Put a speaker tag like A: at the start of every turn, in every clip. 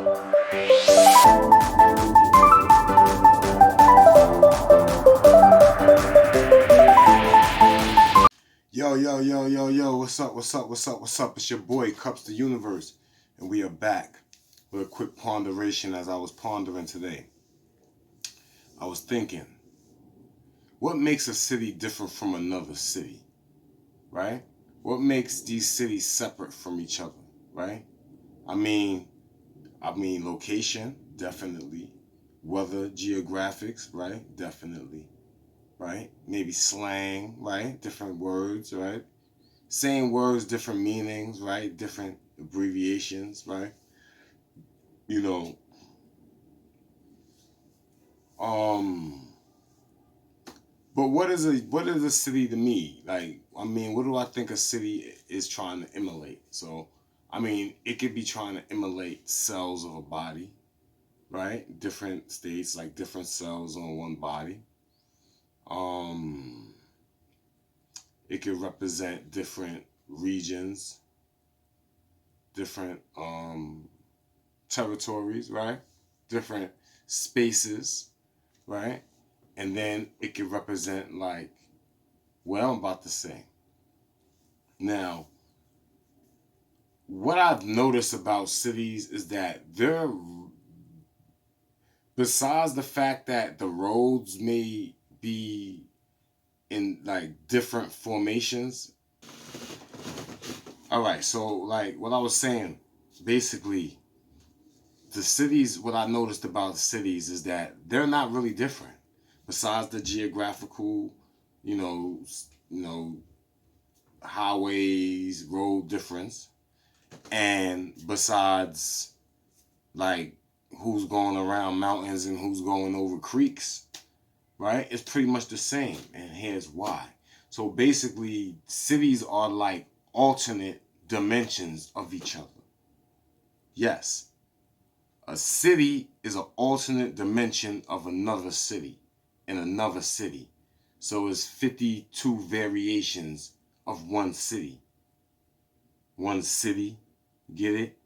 A: Yo, yo, yo, yo, yo, what's up, what's up, what's up, what's up? It's your boy, Kupz the Universe, and we are back with a quick ponderation as I was pondering today. I was thinking, what makes a city different from another city, right? What makes these cities separate from each other, right? I mean, location, definitely. Weather, geographics, right? Definitely, right? Maybe slang, right? Different words, right? Same words, different meanings, right? Different abbreviations, right? You know, um, but what is a city to me? Like, I mean, what do I think a city is trying to emulate? So, I mean, it could be trying to emulate cells of a body, right? Different states, like different cells on one body. Um, it could represent different regions, different territories, right? Different spaces, right? And then it can represent like, well, I'm about to say. Now, what I've noticed about cities is that they're, besides the fact that the roads may be in like different formations. All right, so like what I was saying, basically, the cities, what I noticed about cities is that they're not really different. Besides the geographical, you know, highways, road difference, and besides like who's going around mountains and who's going over creeks, right? It's pretty much the same, and here's why. So basically, cities are like alternate dimensions of each other. Yes, a city is an alternate dimension of another city in another city. So it's 52 variations of one city. One city, get it?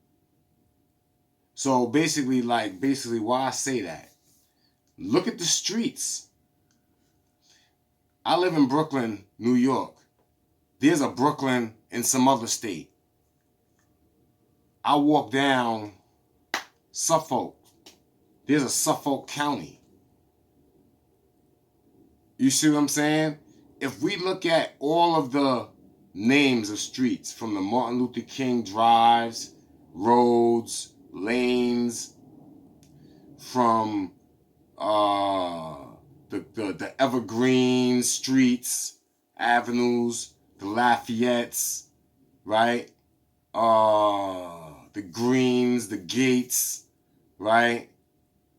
A: So basically why I say that. Look at the streets. I live in Brooklyn, New York. There's a Brooklyn in some other state. I walk down Suffolk. There's a Suffolk County. You see what I'm saying? If we look at all of the names of streets, from the Martin Luther King drives, roads, lanes, from the evergreen streets, avenues, the Lafayettes, right? The Greens, the Gates, right?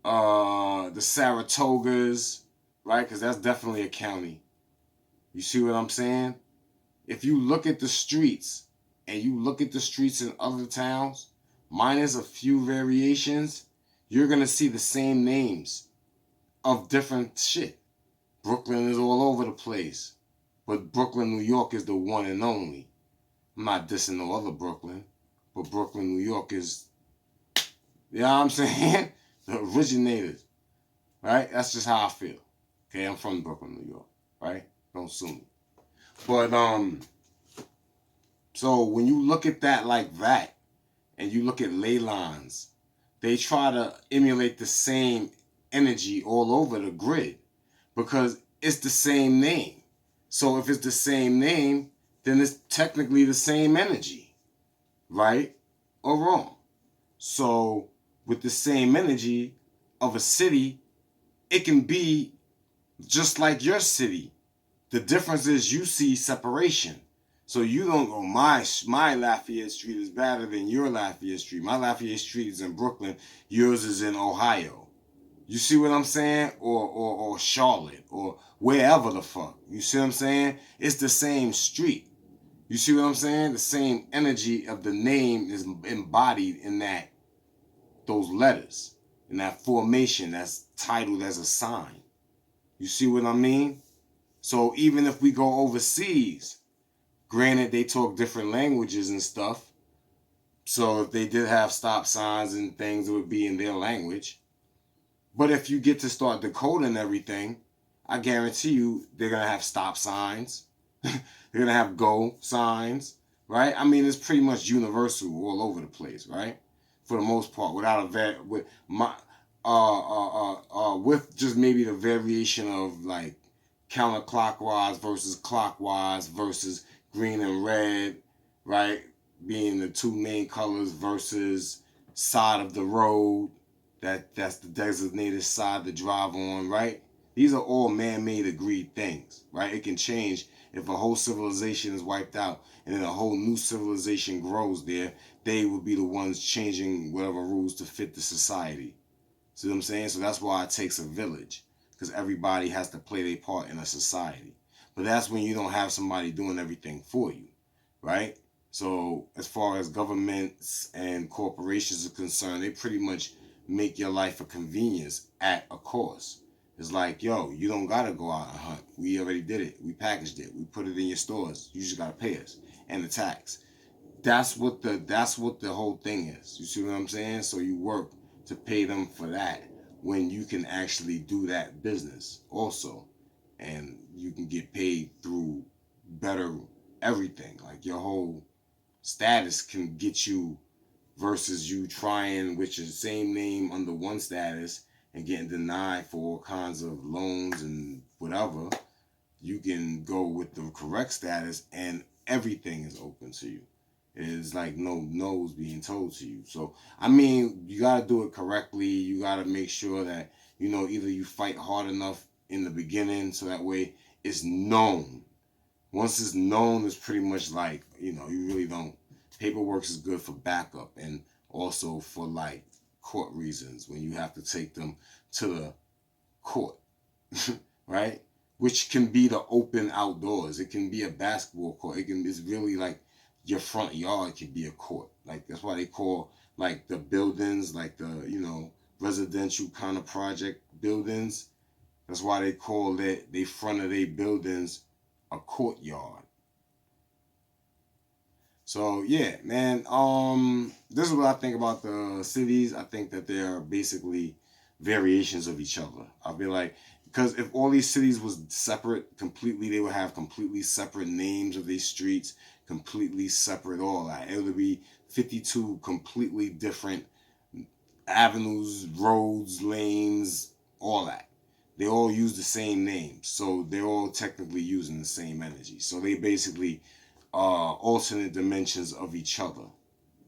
A: The Saratogas, right? Because that's definitely a county. You see what I'm saying? If you look at the streets and you look at the streets in other towns, minus a few variations, you're going to see the same names of different shit. Brooklyn is all over the place. But Brooklyn, New York is the one and only. I'm not dissing no other Brooklyn. But Brooklyn, New York is, you know what I'm saying? The originators. Right? That's just how I feel. Okay, I'm from Brooklyn, New York. Right? Don't sue me. But, so when you look at that like that, and you look at ley lines, they try to emulate the same energy all over the grid because it's the same name. So if it's the same name, then it's technically the same energy, right or wrong. So with the same energy of a city, it can be just like your city. The difference is you see separation. So you don't go, my Lafayette Street is better than your Lafayette Street. My Lafayette Street is in Brooklyn. Yours is in Ohio. You see what I'm saying? Or Charlotte or wherever the fuck. You see what I'm saying? It's the same street. You see what I'm saying? The same energy of the name is embodied in those letters, in that formation that's titled as a sign. You see what I mean? So even if we go overseas, granted they talk different languages and stuff, So if they did have stop signs and things, it would be in their language. But if you get to start decoding everything, I guarantee you they're gonna have stop signs. They're gonna have go signs, right? I mean, it's pretty much universal all over the place, right? For the most part, without with my with just maybe the variation of like counterclockwise versus clockwise versus green and red, right? Being the two main colors versus side of the road, that's the designated side to drive on, right? These are all man-made agreed things, right? It can change if a whole civilization is wiped out and then a whole new civilization grows there. They would be the ones changing whatever rules to fit the society. See what I'm saying? So that's why it takes a village, because everybody has to play their part in a society. But that's when you don't have somebody doing everything for you, right? So as far as governments and corporations are concerned, they pretty much make your life a convenience at a cost. It's like, yo, you don't gotta go out and hunt. We already did it. We packaged it. We put it in your stores. You just gotta pay us and the tax. That's what the whole thing is. You see what I'm saying? So you work to pay them for that when you can actually do that business also, and you can get paid through better everything. Like your whole status can get you versus you trying with your same name under one status and getting denied for all kinds of loans and whatever. You can go with the correct status and everything is open to you. It's like no no's being told to you. So I mean, you gotta do it correctly. You gotta make sure that either you fight hard enough in the beginning so that way it's known. Once it's known, it's pretty much like you really don't. Paperwork is good for backup and also for like court reasons when you have to take them to the court, right? Which can be the open outdoors. It can be a basketball court. It's really like your front yard could be a court. Like that's why they call like the buildings, like the residential kind of project buildings. That's why they call it the front of their buildings a courtyard. So yeah, man. This is what I think about the cities. I think that they are basically variations of each other. I'll be like, because if all these cities was separate completely, they would have completely separate names of these streets, completely separate all that. It would be 52 completely different avenues, roads, lanes, all that. They all use the same names, so they're all technically using the same energy. So they basically alternate dimensions of each other.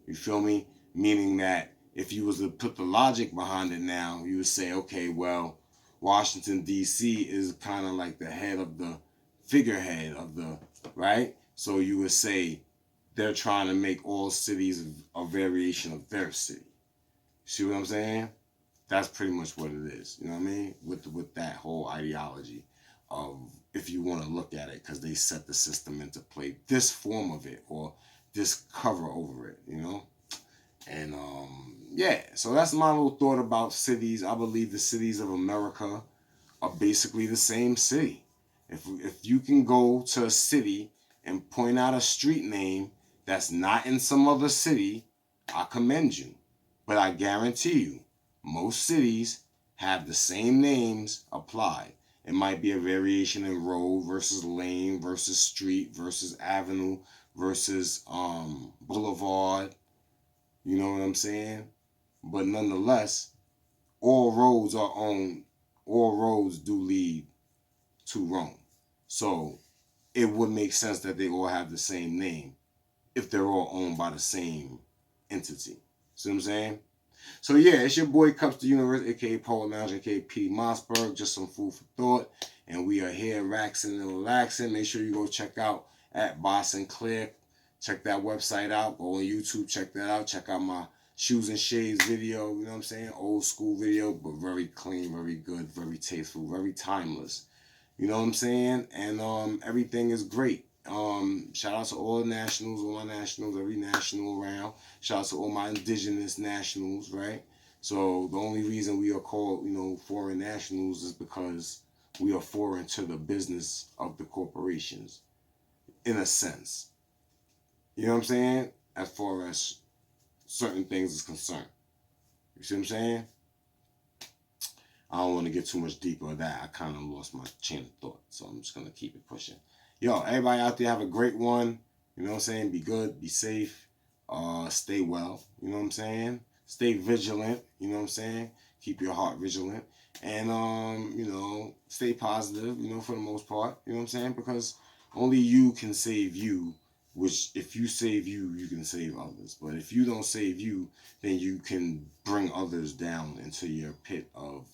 A: You feel me? Meaning that if you was to put the logic behind it now, you would say, okay, well, Washington D.C. is kind of like the head of the figurehead of the right. So you would say they're trying to make all cities a variation of their city. See what I'm saying? That's pretty much what it is. You know what I mean? With that whole ideology of if you want to look at it, because they set the system into play, this form of it or this cover over it, And yeah, so that's my little thought about cities. I believe the cities of America are basically the same city. If you can go to a city and point out a street name that's not in some other city, I commend you. But I guarantee you, most cities have the same names applied. It might be a variation in road versus lane versus street versus avenue versus boulevard. You know what I'm saying? But nonetheless, all roads are owned. All roads do lead to Rome. So it would make sense that they all have the same name if they're all owned by the same entity. See what I'm saying? So yeah, it's your boy Kupz the Universe, aka Poet Lounge, aka P. Mossberg. Just some food for thought. And we are here relaxing and relaxing. Make sure you go check out at Boss and Clear. Check that website out. Go on YouTube, check that out. Check out my Shoes and Shades video. You know what I'm saying? Old school video, but very clean, very good, very tasteful, very timeless. You know what I'm saying? And everything is great. Shout out to all nationals, all my nationals, every national around. Shout out to all my indigenous nationals, right? So the only reason we are called, foreign nationals is because we are foreign to the business of the corporations, in a sense. You know what I'm saying? As far as certain things is concerned. You see what I'm saying? I don't want to get too much deeper of that. I kind of lost my chain of thought, so I'm just gonna keep it pushing. Yo, everybody out there have a great one. You know what I'm saying? Be good, be safe, stay well. You know what I'm saying? Stay vigilant. You know what I'm saying? Keep your heart vigilant, and stay positive. You know, for the most part. You know what I'm saying? Because only you can save you. Which, if you save you, you can save others. But if you don't save you, then you can bring others down into your pit of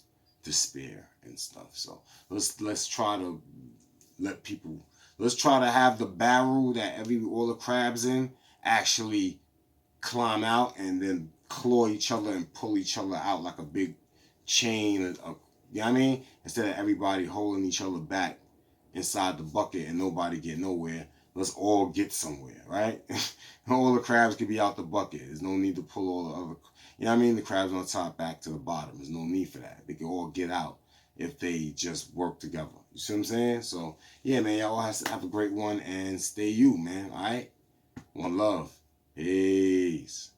A: despair and stuff. So let's try to let people let's try to have the barrel that all the crabs in actually climb out and then claw each other and pull each other out like a big chain you know what I mean? Instead of everybody holding each other back inside the bucket and nobody get nowhere. Let's all get somewhere, right? All the crabs can be out the bucket. There's no need to pull all the other, you know what I mean? The crabs on top back to the bottom. There's no need for that. They can all get out if they just work together. You see what I'm saying? So, yeah, man, y'all have a great one and stay you, man, all right? One love. Peace.